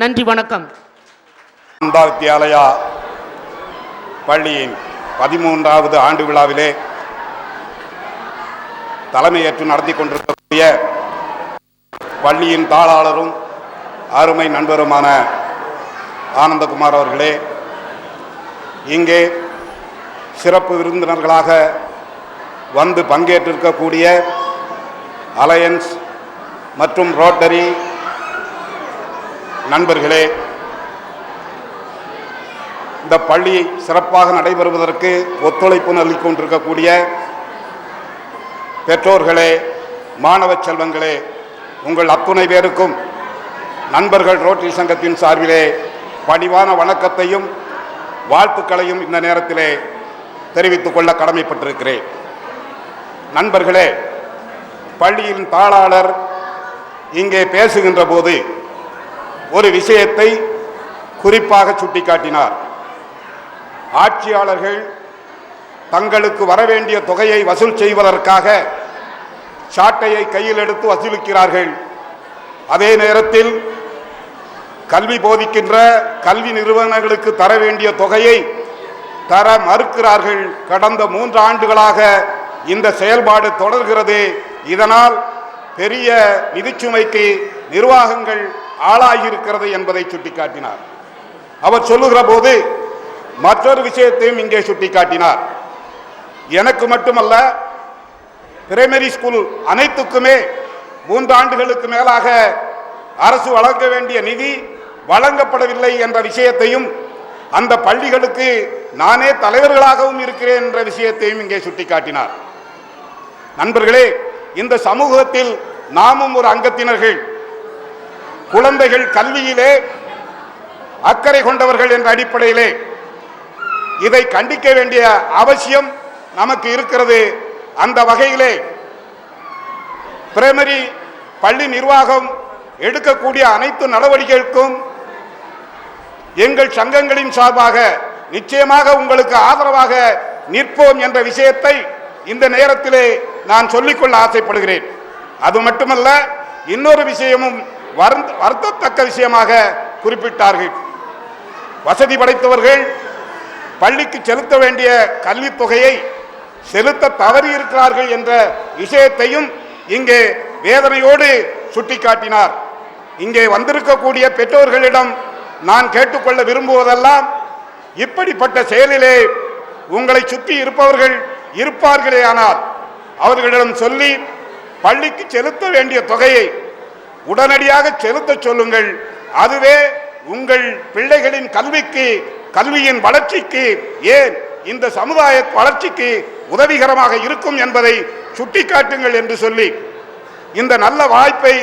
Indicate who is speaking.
Speaker 1: நன்றி, வணக்கம்.
Speaker 2: ஆனந்தா வித்யாலயா பள்ளியின் 13வது ஆண்டு விழாவிலே தலைமையேற்று நடத்தி கொண்டிருக்கக்கூடிய பள்ளியின் தாளாளரும் அருமை நண்பருமான ஆனந்தகுமார் அவர்களே, இங்கே சிறப்பு விருந்தினர்களாக வந்து பங்கேற்றிருக்கக்கூடிய அலையன்ஸ் மற்றும் ரோட்டரி நண்பர்களே, இந்த பள்ளி சிறப்பாக நடைபெறுவதற்கு ஒத்துழைப்பு நல்கிக் கொண்டிருக்கக்கூடிய பெற்றோர்களே, மாணவ செல்வங்களே, உங்கள் அத்துணை பேருக்கும் நண்பர்கள் ரோட்டரி சங்கத்தின் சார்பிலே பணிவான வணக்கத்தையும் வாழ்த்துக்களையும் இந்த நேரத்திலே தெரிவித்துக் கொள்ள கடமைப்பட்டிருக்கிறேன். நண்பர்களே, பள்ளியின் தாளாளர் இங்கே பேசுகின்ற போது ஒரு விஷயத்தை குறிப்பாக சுட்டிக்காட்டினார். ஆட்சியாளர்கள் தங்களுக்கு வரவேண்டிய தொகையை வசூல் செய்வதற்காக சாட்டையை கையில் எடுத்து வசூலிக்கிறார்கள். அதே நேரத்தில் கல்வி போதிக்கின்ற கல்வி நிறுவனங்களுக்கு தர வேண்டிய தொகையை தர மறுக்கிறார்கள். கடந்த 3 ஆண்டுகளாக இந்த செயல்பாடு தொடர்கிறது. இதனால் பெரிய நிதிச்சுமைக்கு நிர்வாகங்கள் ஆளாகியிருக்கிறது என்பதை சுட்டிக்காட்டினார். அவர் சொல்லுகிற போது மற்றொரு விஷயத்தையும் இங்கே சுட்டிக்காட்டினார். எனக்கு மட்டுமல்ல, பிரைமரி ஸ்கூல் அனைத்துக்குமே 3 ஆண்டுகளுக்கு மேலாக அரசு வழங்க வேண்டிய நிதி வழங்கப்படவில்லை என்ற விஷயத்தையும், அந்த பள்ளிகளுக்கு நானே தலைவர்களாகவும் இருக்கிறேன் என்ற விஷயத்தையும் இங்கே சுட்டிக்காட்டினார். நண்பர்களே, இந்த சமூகத்தில் நாமும் ஒரு அங்கத்தினர்கள். குழந்தைகள் கல்வியிலே அக்கறை கொண்டவர்கள் என்ற அடிப்படையிலே இதை கண்டிக்க வேண்டிய அவசியம் நமக்கு இருக்கிறது. அந்த வகையிலே பிரைமரி பள்ளி நிர்வாகம் எடுக்கக்கூடிய அனைத்து நடவடிக்கைகளுக்கும் எங்கள் சங்கங்களின் சார்பாக நிச்சயமாக உங்களுக்கு ஆதரவாக நிற்போம் என்ற விஷயத்தை இந்த நேரத்திலே நான் சொல்லிக்கொள்ள ஆசைப்படுகிறேன். அது மட்டுமல்ல, இன்னொரு விஷயமும் வருத்தத்தக்க விஷயமாக குறிப்பிட்டார்கள். வசதி படைத்தவர்கள் பள்ளிக்கு செலுத்த வேண்டிய கல்வித் தொகையை செலுத்த தவறியிருக்கிறார்கள் என்ற விஷயத்தையும் இங்கே வேதனையோடு சுட்டிக்காட்டினார். இங்கே வந்திருக்கக்கூடிய பெற்றோர்களிடம் நான் கேட்டுக்கொள்ள விரும்புவதெல்லாம், இப்படிப்பட்ட செயலிலே உங்களை சுற்றி இருப்பவர்கள் இருப்பார்களே, ஆனால் அவர்களிடம் சொல்லி பள்ளிக்கு செலுத்த வேண்டிய தொகையை உடனடியாக செலுத்த சொல்லுங்கள். அதுவே உங்கள் பிள்ளைகளின் கல்விக்கு, கல்வியின் வளர்ச்சிக்கு, ஏன் இந்த சமுதாய வளர்ச்சிக்கு உதவிகரமாக இருக்கும் என்பதை சுட்டிக்காட்டுங்கள் என்று சொல்லி இந்த நல்ல வாய்ப்பை